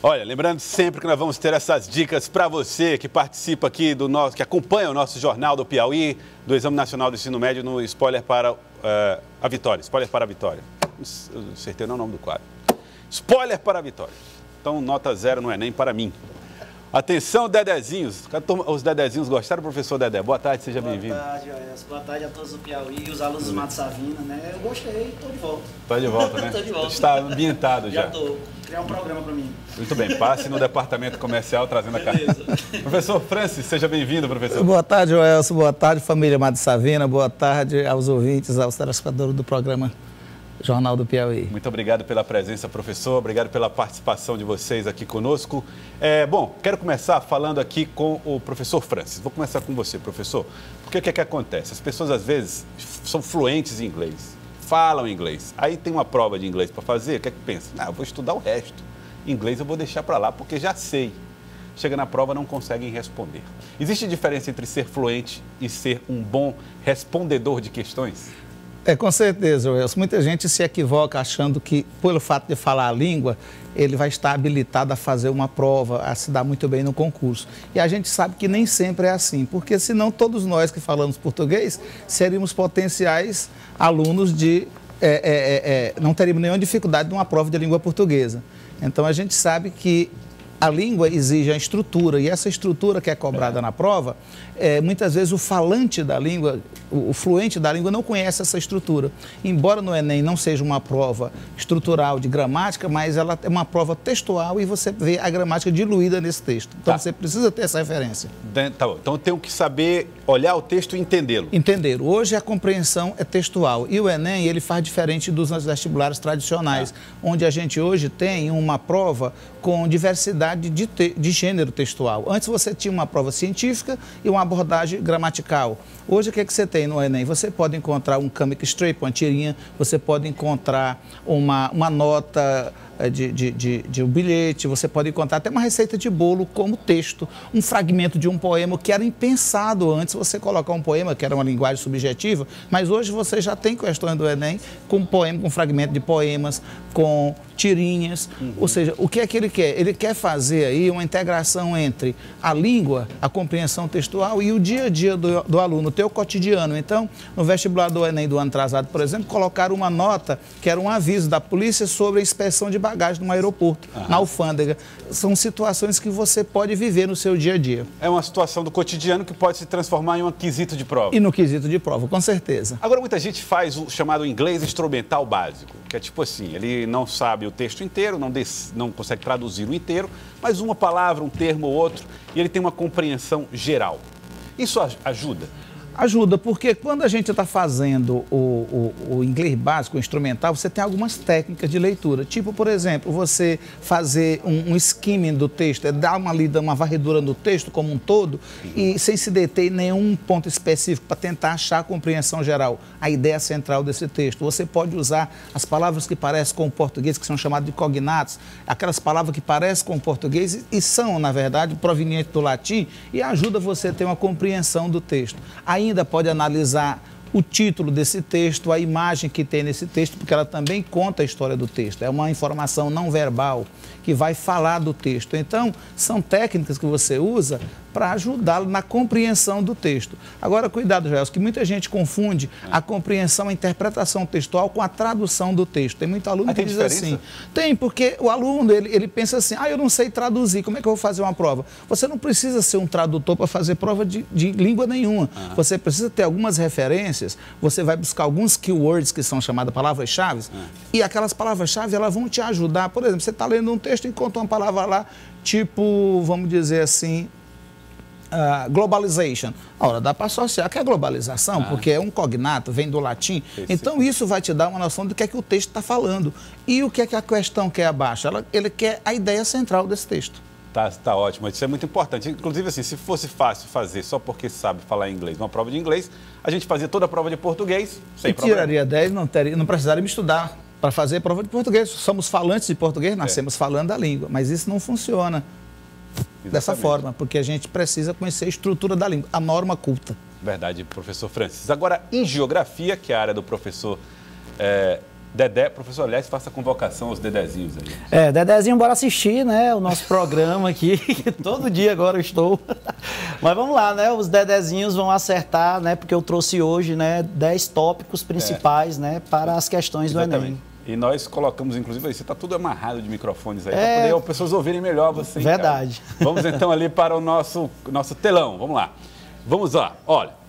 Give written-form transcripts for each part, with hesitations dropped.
Olha, lembrando sempre que nós vamos ter essas dicas para você que participa aqui do nosso, que acompanha o nosso Jornal do Piauí, do Exame Nacional do Ensino Médio, no Spoiler para a Vitória. Spoiler para a Vitória. Acertei não o nome do quadro. Spoiler para a Vitória. Então, nota 0 no Enem para mim. Atenção, Dedezinhos. Os Dedezinhos gostaram, professor Dedé? Boa tarde, seja bem-vindo. Boa tarde, Joelson. Boa tarde a todos do Piauí, os alunos do Mato Savina, né? Eu gostei, estou de volta. Está de volta, né? Estou de volta. Está ambientado já. Já estou. Criar um programa para mim. Muito bem, passe no departamento comercial trazendo a carta. Professor Francis, seja bem-vindo, professor. Boa tarde, Joelson. Boa tarde, família Mato Savina. Boa tarde aos ouvintes, aos telespectadores do programa Jornal do Piauí. Muito obrigado pela presença, professor. Obrigado pela participação de vocês aqui conosco. Bom, quero começar falando aqui com o professor Francis. Vou começar com você, professor. Porque o que é que acontece? As pessoas, às vezes, são fluentes em inglês, falam inglês. Aí tem uma prova de inglês para fazer, o que é que pensa? Eu vou estudar o resto. Inglês eu vou deixar para lá, porque já sei. Chega na prova, não conseguem responder. Existe diferença entre ser fluente e ser um bom respondedor de questões? Com certeza, Wilson. Muita gente se equivoca achando que, pelo fato de falar a língua, ele vai estar habilitado a fazer uma prova, a se dar muito bem no concurso. E a gente sabe que nem sempre é assim, porque senão todos nós que falamos português seríamos potenciais alunos de... não teríamos nenhuma dificuldade numa prova de língua portuguesa. Então, a gente sabe que a língua exige a estrutura, e essa estrutura que é cobrada na prova, muitas vezes o falante da língua, o fluente da língua não conhece essa estrutura. Embora no Enem não seja uma prova estrutural de gramática, mas ela é uma prova textual e você vê a gramática diluída nesse texto. Então você precisa ter essa referência. Tá bom. Então eu tenho que saber olhar o texto e entendê-lo. Entender. Hoje a compreensão é textual e o Enem ele faz diferente dos vestibulares tradicionais, onde a gente hoje tem uma prova com diversidade de gênero textual. Antes você tinha uma prova científica e uma abordagem gramatical. Hoje o que é que você tem no Enem? Você pode encontrar um comic strip, uma tirinha, você pode encontrar uma nota de um bilhete, você pode encontrar até uma receita de bolo como texto, um fragmento de um poema que era impensado antes você colocar um poema, que era uma linguagem subjetiva, mas hoje você já tem questões do Enem com poema, com fragmento de poemas, com tirinhas, ou seja, o que é que ele quer? Ele quer fazer aí uma integração entre a língua, a compreensão textual e o dia a dia do aluno, o teu cotidiano. Então, no vestibular do Enem do ano atrasado, por exemplo, colocaram uma nota que era um aviso da polícia sobre a inspeção de bagagem no aeroporto, na alfândega. São situações que você pode viver no seu dia a dia. É uma situação do cotidiano que pode se transformar em um quesito de prova. E no quesito de prova, com certeza. Agora, muita gente faz o chamado inglês instrumental básico, que é tipo assim, ele não sabe o texto inteiro, não consegue traduzir o inteiro, mas uma palavra, um termo ou outro, e ele tem uma compreensão geral. Isso ajuda? Ajuda, porque quando a gente está fazendo o inglês básico, o instrumental, você tem algumas técnicas de leitura. Tipo, por exemplo, você fazer um skimming do texto, dar uma lida, uma varredura no texto como um todo, e sem se deter em nenhum ponto específico para tentar achar a compreensão geral, a ideia central desse texto. Você pode usar as palavras que parecem com o português, que são chamadas de cognatos, aquelas palavras que parecem com o português e são, na verdade, provenientes do latim, e ajuda você a ter uma compreensão do texto. Ainda pode analisar o título desse texto, a imagem que tem nesse texto, porque ela também conta a história do texto. É uma informação não verbal que vai falar do texto. Então, são técnicas que você usa para ajudá-lo na compreensão do texto. Agora, cuidado, Joelson, que muita gente confunde a compreensão, a interpretação textual com a tradução do texto. Tem muito aluno que diz assim. Tem, porque o aluno, ele pensa assim, eu não sei traduzir, como é que eu vou fazer uma prova? Você não precisa ser um tradutor para fazer prova de língua nenhuma. Você precisa ter algumas referências, você vai buscar alguns keywords, que são chamadas palavras-chave, e aquelas palavras-chave, elas vão te ajudar. Por exemplo, você está lendo um texto e encontra uma palavra lá, tipo, vamos dizer assim, globalization. Ora, dá para associar que é globalização, porque é um cognato, vem do latim. Então, isso vai te dar uma noção do que é que o texto está falando. E o que é que a questão quer abaixo? Ele quer a ideia central desse texto. Tá ótimo, isso é muito importante. Inclusive, assim, se fosse fácil fazer só porque sabe falar inglês, uma prova de inglês, a gente fazia toda a prova de português sem problema. Tiraria 10, não precisaria estudar para fazer prova de português. Somos falantes de português, nascemos falando a língua, mas isso não funciona dessa forma, porque a gente precisa conhecer a estrutura da língua, a norma culta. Verdade, professor Francis. Agora, em geografia, que é a área do professor Dedé, professor, aliás, faça convocação aos Dedezinhos aí. Dedezinho, bora assistir, né, o nosso programa aqui, todo dia agora eu estou. Mas vamos lá, né, os Dedezinhos vão acertar, né, porque eu trouxe hoje, né, 10 tópicos principais, né, para as questões do Enem. E nós colocamos, inclusive, você está tudo amarrado de microfones aí, para poder as pessoas ouvirem melhor você. Verdade. Vamos então ali para o nosso telão, vamos lá. Vamos lá, olha.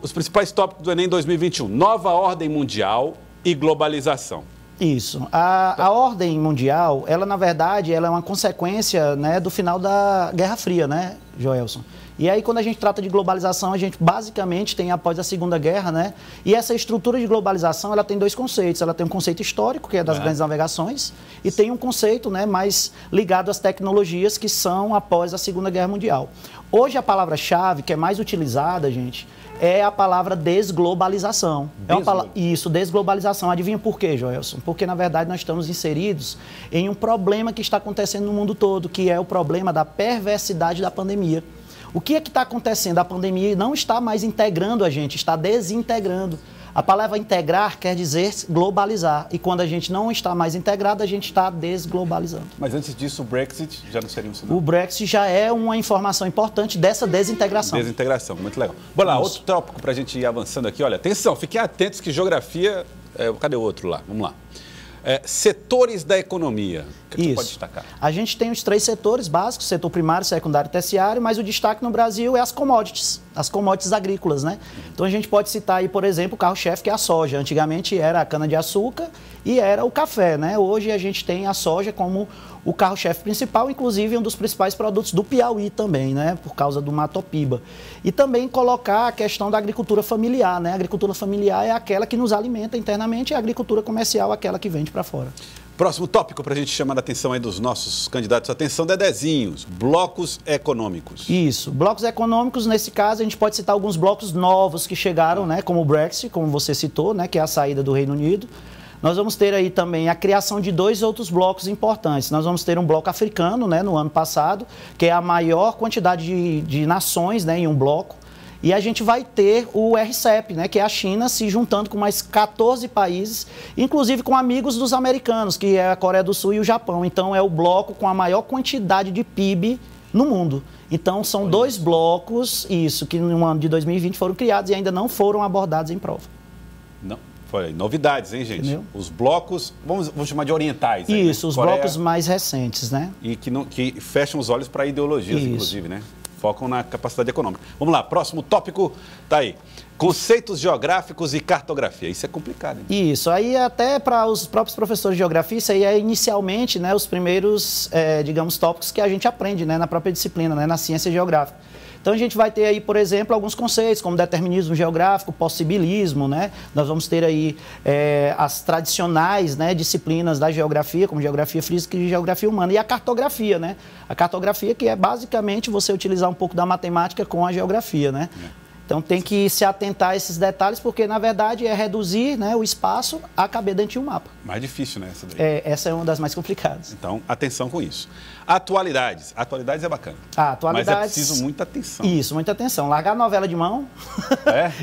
Os principais tópicos do Enem 2021, nova ordem mundial e globalização. Isso. A ordem mundial, ela na verdade, ela é uma consequência, né, do final da Guerra Fria, né, Joelson? E aí, quando a gente trata de globalização, a gente basicamente tem após a Segunda Guerra, né? E essa estrutura de globalização, ela tem dois conceitos. Ela tem um conceito histórico, que é das grandes navegações, e tem um conceito, né, mais ligado às tecnologias que são após a Segunda Guerra Mundial. Hoje, a palavra-chave que é mais utilizada, gente, é a palavra desglobalização. Isso, desglobalização. Adivinha por quê, Joelson? Porque, na verdade, nós estamos inseridos em um problema que está acontecendo no mundo todo, que é o problema da perversidade da pandemia. O que é que está acontecendo? A pandemia não está mais integrando a gente, está desintegrando. A palavra integrar quer dizer globalizar. E quando a gente não está mais integrado, a gente está desglobalizando. Mas antes disso, o Brexit já não seria um sinal? O Brexit já é uma informação importante dessa desintegração. Desintegração, muito legal. Bora lá, outro tópico para a gente ir avançando aqui. Olha, atenção, fiquem atentos que geografia... cadê o outro lá? Vamos lá. Setores da economia, o que você pode destacar? A gente tem os 3 setores básicos, setor primário, secundário e terciário, mas o destaque no Brasil é as commodities agrícolas, né? Então a gente pode citar aí, por exemplo, o carro-chefe, que é a soja. Antigamente era a cana-de-açúcar e era o café, né? Hoje a gente tem a soja como o carro-chefe principal, inclusive um dos principais produtos do Piauí também, né? Por causa do Matopiba. E também colocar a questão da agricultura familiar, né? A agricultura familiar é aquela que nos alimenta internamente e a agricultura comercial é aquela que vende para fora. Próximo tópico para a gente chamar a atenção aí dos nossos candidatos. Atenção, Dedezinhos, blocos econômicos. Isso, blocos econômicos, nesse caso, a gente pode citar alguns blocos novos que chegaram, né? Como o Brexit, como você citou, né? Que é a saída do Reino Unido. Nós vamos ter aí também a criação de 2 outros blocos importantes. Nós vamos ter um bloco africano, né, no ano passado, que é a maior quantidade de nações, né, em um bloco. E a gente vai ter o RCEP, né, que é a China se juntando com mais 14 países, inclusive com amigos dos americanos, que é a Coreia do Sul e o Japão. Então é o bloco com a maior quantidade de PIB no mundo. Então são 2 blocos, isso, que no ano de 2020 foram criados e ainda não foram abordados em prova. Não. Foi novidades, hein, gente? Entendeu? Os blocos, vamos chamar de orientais. Isso, né? os blocos mais recentes, né? E que fecham os olhos para ideologias, inclusive, né? Focam na capacidade econômica. Vamos lá, próximo tópico, tá aí. Conceitos geográficos e cartografia. Isso é complicado, hein? Isso, aí até para os próprios professores de geografia, isso aí é inicialmente, né, os primeiros, digamos, tópicos que a gente aprende, né, na própria disciplina, né, na ciência geográfica. Então a gente vai ter aí, por exemplo, alguns conceitos como determinismo geográfico, possibilismo, né? Nós vamos ter aí as tradicionais, né, disciplinas da geografia, como geografia física e geografia humana, e a cartografia, né? A cartografia que é basicamente você utilizar um pouco da matemática com a geografia, né? Então tem que se atentar a esses detalhes, porque na verdade é reduzir, né, o espaço a caber dentro de um mapa. Mais difícil, né? Essa daí. Essa é uma das mais complicadas. Então, atenção com isso. Atualidades. Atualidades é bacana. Atualidades... Mas é preciso muita atenção. Isso, muita atenção. Largar a novela de mão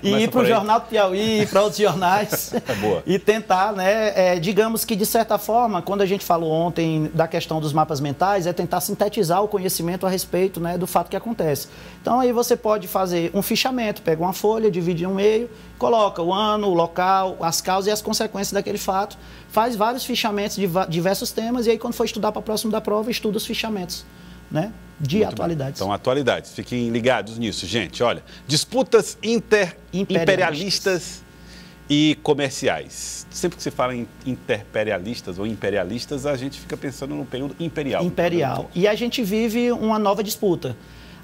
e ir para o Jornal do Piauí, para outros jornais. Boa. E tentar, né, digamos que de certa forma, quando a gente falou ontem da questão dos mapas mentais, é tentar sintetizar o conhecimento a respeito, né, do fato que acontece. Então aí você pode fazer um fichamento, pega uma folha, divide em um meio, coloca o ano, o local, as causas e as consequências daquele fato, faz vários fichamentos de diversos temas e aí quando for estudar para o próximo da prova, estuda os fichamentos, né, de atualidades. Então, atualidades. Fiquem ligados nisso, gente. Olha, disputas imperialistas e comerciais. Sempre que se fala em interperialistas ou imperialistas, a gente fica pensando no período imperial. Imperial. E a gente vive uma nova disputa.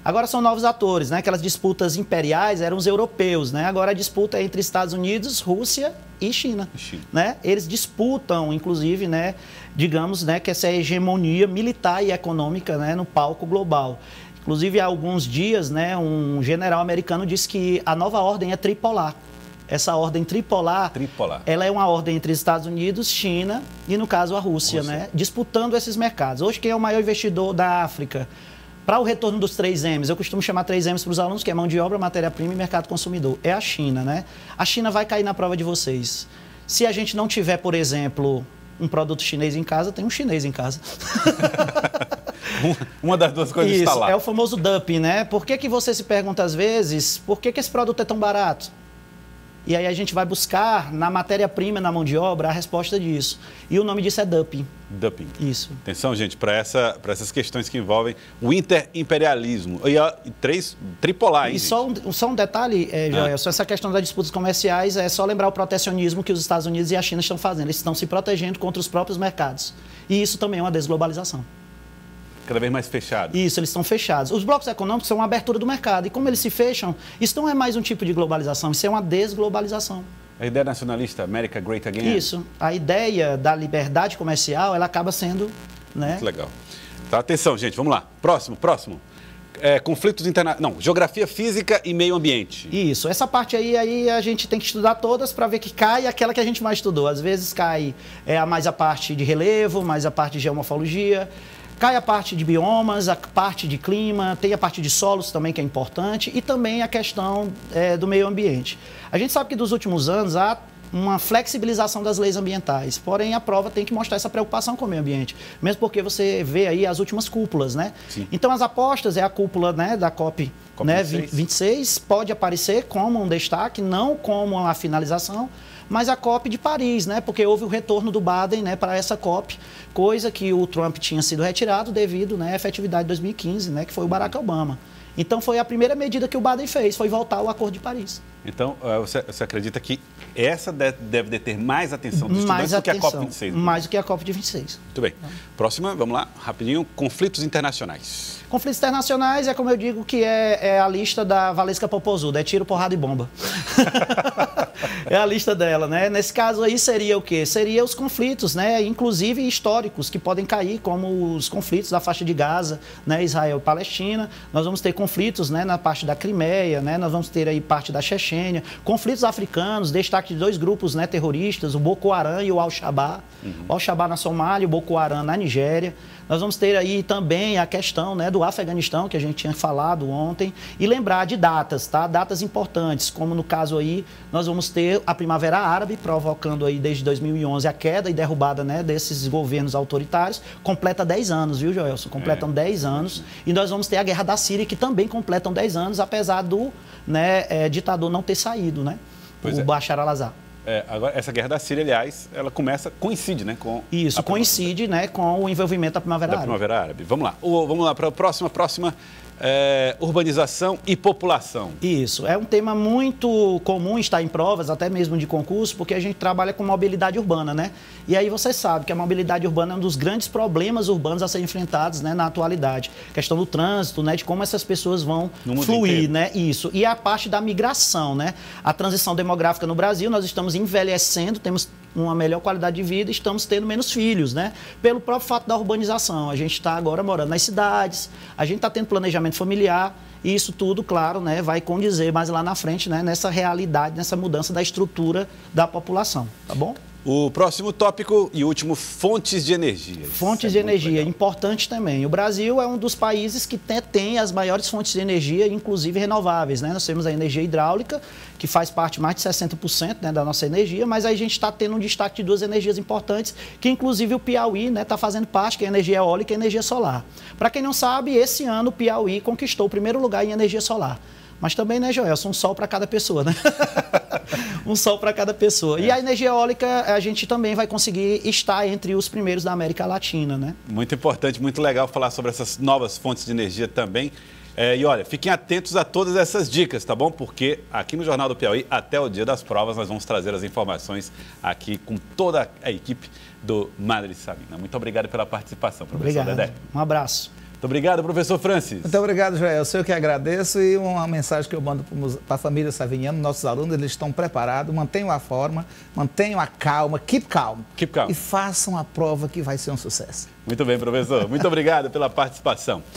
Agora são novos atores, né? Aquelas disputas imperiais eram os europeus, né? Agora a disputa é entre Estados Unidos, Rússia e China, né? Eles disputam, inclusive, né, digamos, né, que essa hegemonia militar e econômica, né, no palco global. Inclusive, há alguns dias, né, um general americano disse que a nova ordem é tripolar. Essa ordem tripolar, ela é uma ordem entre Estados Unidos, China e, no caso, a Rússia, né? Disputando esses mercados. Hoje, quem é o maior investidor da África? Para o retorno dos 3 M's, eu costumo chamar 3 M's para os alunos, que é mão de obra, matéria-prima e mercado consumidor. É a China, né? A China vai cair na prova de vocês. Se a gente não tiver, por exemplo, um produto chinês em casa, tem um chinês em casa. Uma das duas coisas está lá. É o famoso dumping, né? Por que você se pergunta às vezes, por que esse produto é tão barato? E aí a gente vai buscar na matéria-prima, na mão de obra, a resposta disso. E o nome disso é dumping. Dumping. Isso. Atenção, gente, para essas questões que envolvem o interimperialismo. E tripolar, hein, E só um detalhe, Joelson, essa questão das disputas comerciais, é só lembrar o protecionismo que os Estados Unidos e a China estão fazendo. Eles estão se protegendo contra os próprios mercados. E isso também é uma desglobalização. Cada vez mais fechado. Isso, eles estão fechados. Os blocos econômicos são uma abertura do mercado. E como eles se fecham, isso não é mais um tipo de globalização, isso é uma desglobalização. A ideia nacionalista, America Great Again. Isso. A ideia da liberdade comercial, ela acaba sendo... né? Muito legal. Tá, atenção, gente, vamos lá. Próximo. Conflitos internacionais. Não, geografia física e meio ambiente. Isso. Essa parte aí a gente tem que estudar todas para ver que cai aquela que a gente mais estudou. Às vezes cai mais a parte de relevo, mais a parte de geomorfologia. Cai a parte de biomas, a parte de clima, tem a parte de solos também, que é importante, e também a questão do meio ambiente. A gente sabe que dos últimos anos há uma flexibilização das leis ambientais, porém a prova tem que mostrar essa preocupação com o meio ambiente, mesmo porque você vê aí as últimas cúpulas, né? Sim. Então as apostas, a cúpula, né, da COP, né, 26 pode aparecer como um destaque, não como uma finalização, mas a COP de Paris, né? Porque houve o retorno do Biden, né, para essa COP, coisa que o Trump tinha sido retirado devido, né, à efetividade de 2015, né, que foi o Barack Obama. Então foi a primeira medida que o Biden fez, foi voltar ao Acordo de Paris. Então, você acredita que essa deve ter mais atenção dos estudantes do que a COP26? Mais do que a COP de 26. Muito bem. Próxima, vamos lá, rapidinho, conflitos internacionais. Conflitos internacionais é, como eu digo, que é a lista da Valesca Popozuda, é tiro, porrada e bomba. É a lista dela, né? Nesse caso aí seria o quê? Seria os conflitos, né? Inclusive históricos, que podem cair, como os conflitos da faixa de Gaza, né? Israel e Palestina. Nós vamos ter conflitos, né, na parte da Crimeia, né? Nós vamos ter aí parte da Chechênia. Conflitos africanos, destaque de dois grupos, né, terroristas, o Boko Haram e o Al-Shabaab. O Al-Shabaab na Somália, o Boko Haram na Nigéria. Nós vamos ter aí também a questão, né, do Afeganistão, que a gente tinha falado ontem, e lembrar de datas, tá? Datas importantes, como no caso aí, nós vamos ter a Primavera Árabe, provocando aí desde 2011 a queda e derrubada, né, desses governos autoritários, completa 10 anos, viu, Joelson? Completam 10 anos, e nós vamos ter a Guerra da Síria, que também completam 10 anos, apesar do, né, ditador não ter saído, né? O Bashar al-Assad. Agora, essa guerra da Síria, aliás, ela coincide, né, com... Isso, coincide, né, com o envolvimento da Primavera Árabe. Vamos lá para a próxima, urbanização e população. Isso, é um tema muito comum estar em provas, até mesmo de concurso, porque a gente trabalha com mobilidade urbana, né? E aí você sabe que a mobilidade urbana é um dos grandes problemas urbanos a serem enfrentados, né, na atualidade. Questão do trânsito, né, de como essas pessoas vão fluir, né? Isso. E a parte da migração, né? A transição demográfica no Brasil, nós estamos envelhecendo, temos uma melhor qualidade de vida, estamos tendo menos filhos, né? Pelo próprio fato da urbanização. A gente está agora morando nas cidades, a gente está tendo planejamento familiar, e isso tudo, claro, né, vai condizer mais lá na frente, né, nessa realidade, nessa mudança da estrutura da população, tá bom? O próximo tópico e último, fontes de energia. Fontes de energia, importante também. O Brasil é um dos países que tem as maiores fontes de energia, inclusive renováveis, né? Nós temos a energia hidráulica, que faz parte mais de 60%, né, da nossa energia, mas aí a gente está tendo um destaque de duas energias importantes, que inclusive o Piauí, né, está fazendo parte, que é a energia eólica e a energia solar. Para quem não sabe, esse ano o Piauí conquistou o primeiro lugar em energia solar. Mas também, né, Joelson, um sol para cada pessoa, né? Um sol para cada pessoa. E a energia eólica, a gente também vai conseguir estar entre os primeiros da América Latina, né? Muito importante, muito legal falar sobre essas novas fontes de energia também. E olha, fiquem atentos a todas essas dicas, tá bom? Porque aqui no Jornal do Piauí, até o dia das provas, nós vamos trazer as informações aqui com toda a equipe do Madre Sabina. Muito obrigado pela participação, professor Dedé. Um abraço. Muito obrigado, professor Francis. Muito obrigado, Joel. Eu que agradeço, e uma mensagem que eu mando para a família Saviniano, nossos alunos, eles estão preparados, mantenham a forma, mantenham a calma, keep calm. Keep calm. E façam a prova, que vai ser um sucesso. Muito bem, professor. Muito obrigado pela participação.